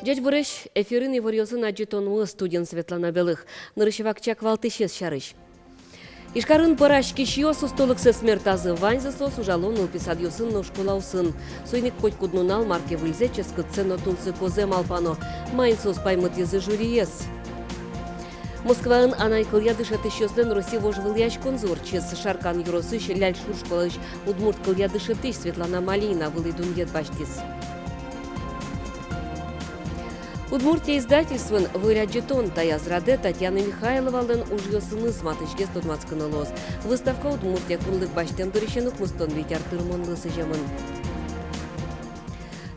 Дядь Буреш, эфирын и варьёсын аджитонуы студент Светлана Белых. Нарышевак чак валтышес шарыш. Ишкарын парашки шиос устолыксы смертазы ваньзысос ужалон уписадьюсын ношкулаусын. Сойник коть куднунал марке выльзе ческыцы нотунсы козе малпано. Майнсос паймыт езы жюриес. Москваын анайкыл ядышаты шёслен Руси вожвыл яш конзор, чес шаркан юросыш ляль шуршкалыш удмурт кыл ядышатыш Светлана Малина вылыдун ед баштис. Удмуртия издательствен выряджетон таязраде Татьяна Михайлова лен ужьосыны сматышке стотмацканы лос. Выставка Удмуртия кунлык баштен дырышенук мустон витяр тырмон лысы жемын.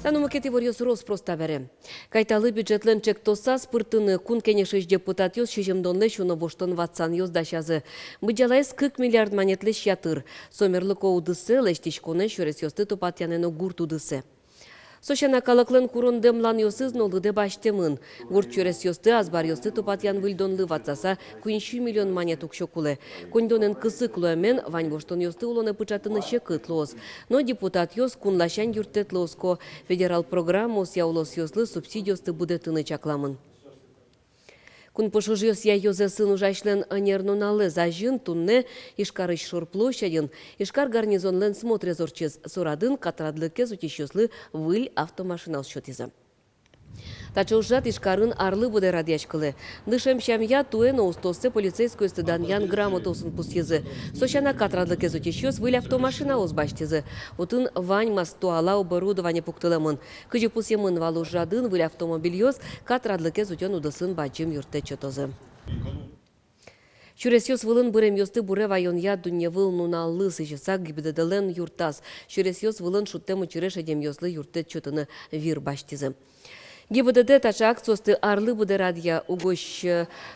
Танумакети варьёс рос просто бере. Кайталы бюджетлен чек тоса спыртыны кун кенешеш депутат ёс шижемдонле шуно боштон ватсан ёс дашазы. Быджалайс 40 миллиард монетле шятыр. Сомерлыко удысы лештишконе шурес ёсты топатянено гурт удысы. Сошана калаклен курон демлан ёсыз нолыде баштемын. Гурт чурес ёсты азбар ёсты топатян выльдонлы ватсаса 40 миллион монет укшокуле. Кондонен кысык луэмен вань боштон ёсты улоне пычатыны шекыт лос. Но депутат ёс кунлашан юртет лоско. Федерал программос яулос ёслы субсидиосты будетыны чакламын. Кун пошужьёс я ёзе сын ужашлен анернунале зажын тунне Ишкарыш шур площадин, Ишкар гарнизонлен смотрезорчез сорадын катрадлыке зутищёслы выль автомашинал счётиза. Тача ужат Ишкарын арлы буде радячкылы. Дышем шамья туэно устосты полицейскую стыдан ян грамотосын пустезы. Сощана катрадлыке зутищёс выль автомашина озбаштезы. Утын вань мастуала оборудование пуктылымын. Кыжы пусемын валу жадын выль автомобильёс катрадлыке зутен удысын бачым юрте чотозы. Чуресёс вылын бырем ёсты буре вайонья дунье выл нуналлы сыжысак гибдеделен юртас. Чуресёс вылын шуттемы чуреш эдем ёслы юрте чотыны вир баштезы. ГИБДД тача акциосты арлы буде радия угощ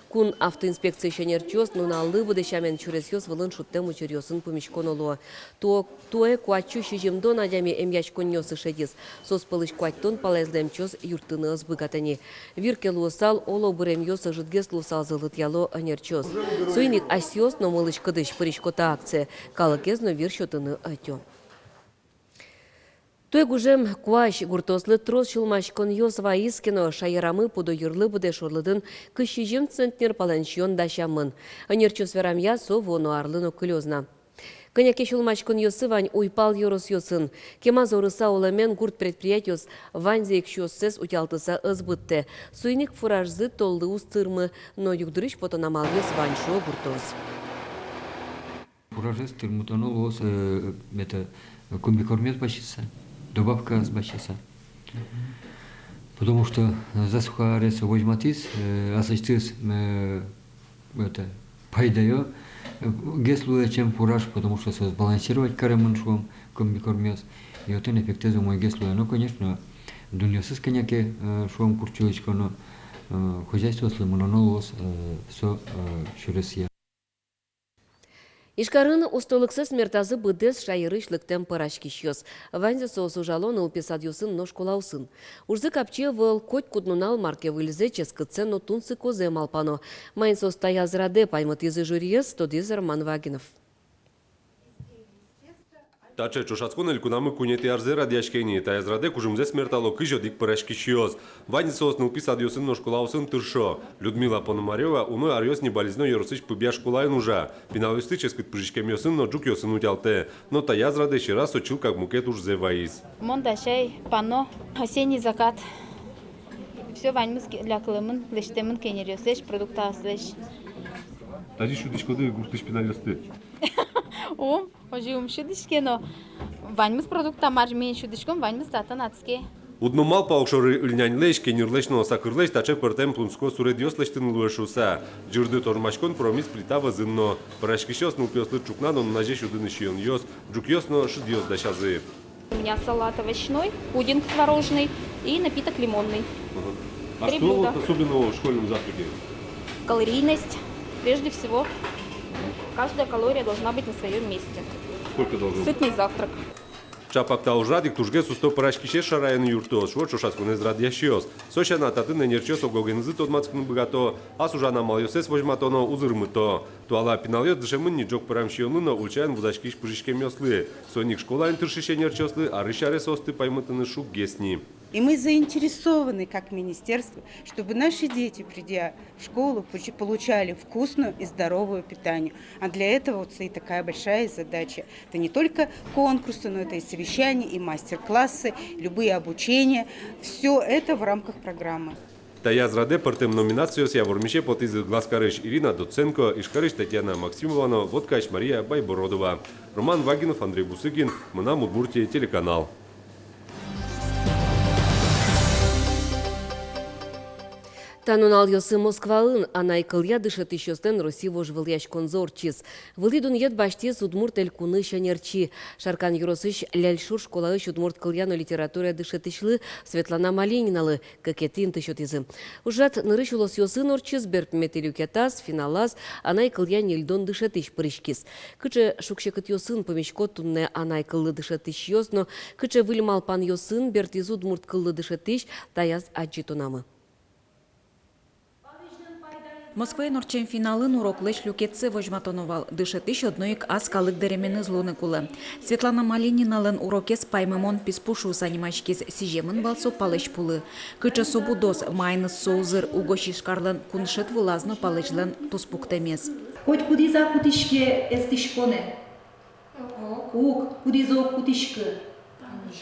кун автоинспекция шенерчёс, но на арлы буде шамен чуресёс вылын шуттем учерёсын помещконоло. Туэ куачу шижемдо надями эмьяч конёсы шедис. Сос пылыш куаттон палезлемчёс юртыны ызбыгатани. Вирке луосал оло бырем ёсы жидгес луосал зылыт яло анерчёс. Суйник асёс, но мылыш кыдыш пыришкота акция. Калыкез но вир шотыны атё. Той гужем куаш гуртослы трос шулмашкон ёс ваискино шайрамы пудо юрлы буде шорлыдын кышижим центнер паланчион дашамын. Анерчос верамья со воно арлыно кылёзна. Коняке шулмашкон ёсы вань уйпал ёрос ёсын. Кема зорыса оламен гурт предприятиос ваньзе экшёссес утялтыса ызбытте. Суйник фуражзы толды устырмы, но югдырыш потонамал ёс ваньшо гуртос. Фуражез тырмутоно лос это комбикормет бачится. Добавка с бачиса. Потому что засуха ресо возьматис, асачтис это пайдаю, геслуя чем фураж, потому что сбалансировать каремон шум комбикормес. И вот он эффективно мой геслуя. Ну, конечно, дуньосыз коняке шум курчулечко, но хозяйство слымонолос все шуресия. Ишкарын устолыксы смертазы быдес шайырышлыктен парашки шёс. Ванзе соосу жалон ылписадюсын ношкулаусын. Урзы капче выл коть куднунал марке выльзе ческыце но тунсы козе малпано. Майнсос таязраде паймыт езы жюриес, тодизер Манвагинов. Таче чушацкон кунамы кунети арзе радиашкени, таязраде кужумзе смертало кыжо дик парашки шиос. Ванисос нылписадюсын ношкулаусын тыршо. Людмила Пономарева уной арьос небализно yorusыч пыбяш кулай нужа. Пиналысты ческыт пыжичкем ёсын, но джук ёсын утялте. Но таязраде шира сочил как мукет уж зе ваис. Мондашай, пано, осенний закат. Все ваньмыз для клымын, лештемын кенерёсеш, продукта аслеш. Тади шудичкоды гуртыш пиналёсты. О, оживым шудишке, но ваньмыз продукта маржмен шудишком, ваньмыз тата нацке. Уднумал паукшоры ильняньлеш, кенюрлешно сакырлеш, таче пыртем плунско суредёслештын луэшуса. Джирды тормашкон промис плита вазынно. Парашкишёс нылпёслы чукна, но наже шудыны шион ёс, джукёсно шидёс дашазы. У меня салат овощной, пудинг творожный и напиток лимонный. А что вот особенного в школьном завтраке? Калорийность, прежде всего. Каждая калория должна быть на своем месте. Сколько должно быть? Сытный завтрак. Чапак таужрадик тужгес усто парашкишеш шарайын юртос, шо чушаскун эзрадящиос. Сошана татын энерчиос огогензы тодмацкын быгато, а сужана малйосес возьматоно узырмыто. Туала пиналёт дышемын ничок парамшионына ульчаян вузачкиш пыжишкем ёслы. Соник школа интершишенерчослы, а рышарес осты паймытыны шук гесни. И мы заинтересованы, как министерство, чтобы наши дети, придя в школу, получали вкусную и здоровую питание. А для этого вот стоит такая большая задача. Это не только конкурсы, но это и совещания, и мастер-классы, любые обучения. Все это в рамках программы. Тая зраде портем номинацию с Явормище под из Гласкарыш Ирина Доценко, Ишкарыш Татьяна Максимовна, Водкач Мария Байбородова. Роман Вагинов, Андрей Бусыгин, Мына Удмуртия, телеканал. Танунал йосы Москваын, анай кылья дышат ищостен России вожвыл яш конзорчис. Вылидун ед баштес удмурт элькуны шанерчи. Шаркан юросыш ляльшур школаыш удмурт кыльяно литература дышат ишлы Светлана Малининалы, какетин тышотизы. Ужат нырыш улос йосын орчис, берпметелюкетас, финалас, анай кылья нельдон дышат иш прышкис. Кыче шукшекыт йосын помешкот тунне анай кыллы дышат иш йосно, кыче выльмал пан йосын бертиз удмурт кыллы дышат иш таяз аджитонамы. Москвай норчен финалын уроклыш люкетсе вожматоновал. Дышетыш одноик аскалык деремены злуны кулы. Светлана Малининалын урокес паймымон писпушу санимачкес сижемын балсо палыш пулы. Кыча собудос майныс соузыр угошишкарлын куншет вылазно палычлын туспуктемес. Хоть кудиза кутишке эстишконе. Ук кудизо кутишке.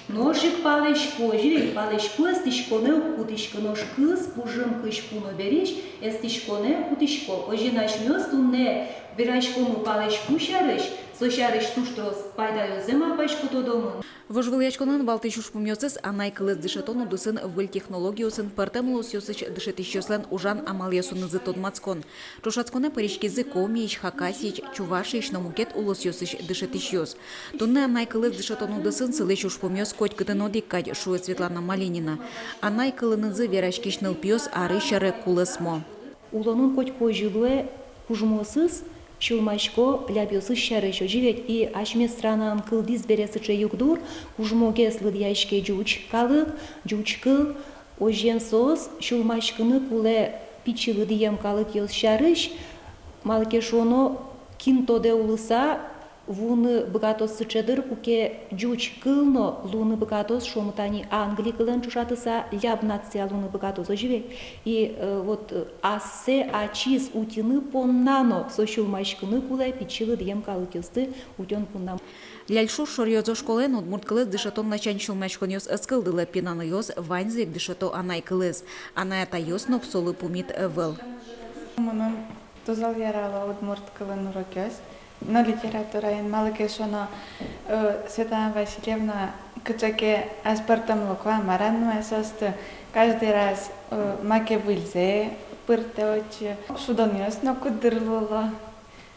Ножик палешко, живет палешко, эстишконе кутишке, нож кыз, пужым кышпуно береш, эстишконе кутишко. Ожинаш мёстунне, верашкому палешку шарыш, сошарыш туштрос, пайдаю зема пашку тодомын. Вожвылячконын балтышуш пумьоцес анай кылыз дышетону дусын выль технологиосын партемлос йосыч дышетищослен ужан амальясунызы тодмацкон. Трошацконе паришкизы комиич, хакасич, чувашич, номукет улос йосыч дышетищос. Тунне анай кылыз дышетону дусын сылышуш пумьос коть кытынодик кать шуэ Светлана Малинина. Анай кылынызы верашкишныл пьос арышары кулысмо. Улонун коть пожилуэ кужмосыз, Шулмашко лябьосы шарышо живет и ашме странам кылдиз бересыче югдур, ужмоге слыдяшке жуч калык, жуч кыл, ожен соос, шулмашкыны куле пичилы дием калык йос шарыш, малке шоно кинтоде улыса, вуны богатос сычедыр куке жуч кылно луны богатос шомутани Англи кылын чушатыса ляб нация луны богатос оживет. И вот ассе ачис утины поннано сошул машкыны кулай пичилы дием калыкесты утен пуннам. Ляльшу шорьозо школен удмурт кылыз дышатон начань шулмашкон йос ыскылдылы пинаны йос ванзик дышато анай кылыз. Анай ата йос нопсолы пумит выл. Мунун тузал ярала удмурт кылын урокёс. На литература ин малыкешоно Светлана Васильевна кычаке аспартам локва маранну эсосты каждый раз маке выльзе пыртеочи шудоньосно кудырлыло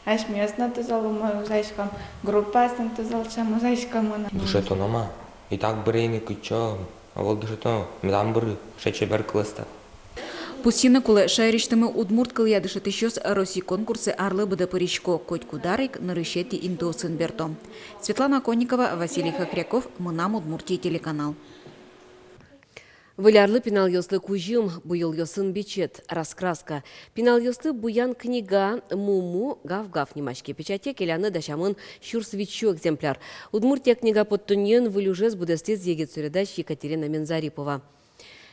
ашмиосно тузалумой узайшком группасын тузалчам узайшком. Дышетонома и так брейни кычо авол дышето медам быр шечебер клыста. Пустины кулы шайриштымы удмурт кылья дышетищос России конкурсы арлы быды паришко коть кударик нарышети индосын берто. Светлана Конникова, Василий Хохряков, Мынам Удмуртия, телеканал. Вылярлы пенал йослы кужим, буйыл йосын бичет, раскраска. Пенал йосты буян книга муму гав-гав немашки. Печате келяны дашамын щурсвичу экземпляр. Удмуртия книга подтуньен вылюжез будестез егет суредач Екатерина Мензарипова.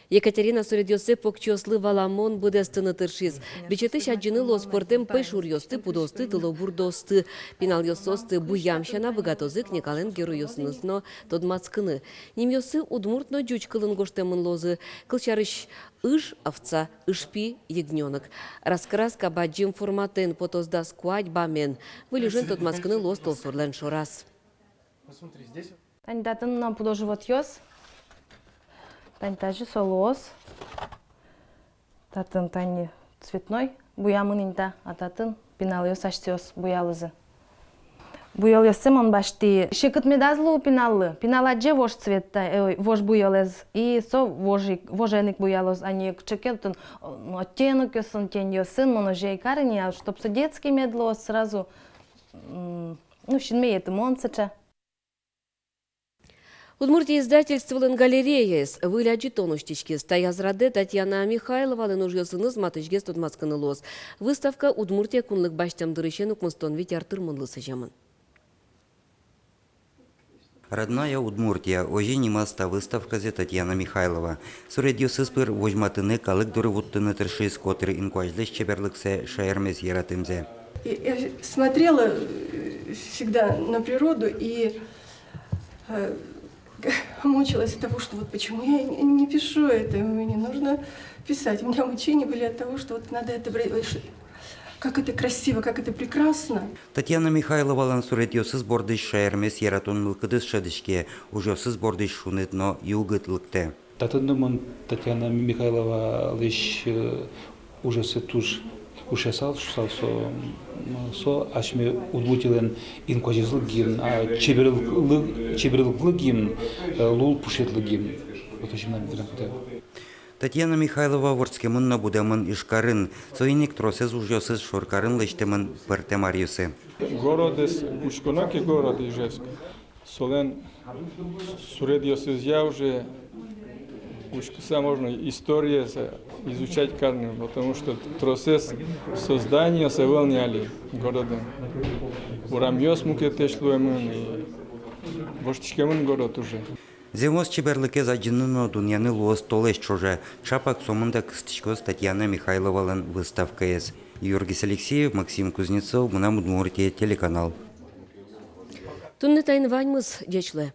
Екатерина Суредьосы покчослы валамон будестыны тыршиз. Бичеты шаджины лоспортем пэшур йосты пудосты тылобурдосты. Пинал йососты буямшана богатозы кникален герой йосынысно тодмацкыны. Ним йосы удмуртно джучкылын гоштемын лозы. Кылчарыш ыш овца, ышпи ягненок. Раскраска баджим форматен потозда скуать бамен. Вылюжен тодмацкыны лоз толсурлен шорас. Посмотри, здесь. Тань датын нам подоживот йос. Тань тажи солос, татын тань цветной, буямынинта, а татын пинал йос аштиос буялызы. Буял йосем он башти. Шекыт медазлу пиналлы, пиналадже вож цветта, вож буялез, и со воженик буялоз, они кчекетын оттенок йосын тень йосын, моножей карни, а чтоб со детский медло сразу, ну, щенме это монсача. Удмуртия издательстволын галереяс выляджи тонуштичкес. Таязраде Татьяна Михайлова ленужьосыныз матышгес тодмацкыны лоз. Выставка Удмуртия кунлык баштам дырышен укмыстон витяр тырмынлысы жамын. Родная Удмуртия, ожи немаста выставказе Татьяна Михайлова. Суредиосыз пыр вожматыны калык дурывуттыны тыршыз котыр инкуажлыш чеберлыксе шаермес яратымзе. Я смотрела всегда на природу и мучилась от того, что вот почему я не пишу это, мне нужно писать. У меня мучения были от того, что вот надо это... Как это красиво, как это прекрасно. Татьяна Михайлова лансуредиосыз бордыш шаермес яратон мылкыдыз шадышке, ужосыз бордыш шунетно югытлыкте. Татындымын Татьяна Михайлова лишь ужасы туж ушесал, со ашме удмутилен инквазизлы гимн, а чеберлыклы гимн, лул пушетлы гимн. Вот очень нам Татьяна Михайлова ворскемынна будемын ишкарын, соиник тросез ужосыз шоркарын лештемын пертемариусы. Городес, ушконаки город Ижевск. Солен суредиосыз я уже ушкуса можно история изучать карным, потому что процесс создания се выполняли города. Урамьёс мукетешлуемын и воштишкемын город уже. Земос чеберлыке заджинныно дуньяны луос толеш чоже, чапак сомында кыстычкоз Татьяна Михайловалан выставкаез. Юргис Алексеев, Максим Кузнецов, Мунам Удмуртия, телеканал. Тунны тайын ваньмыз, дечле.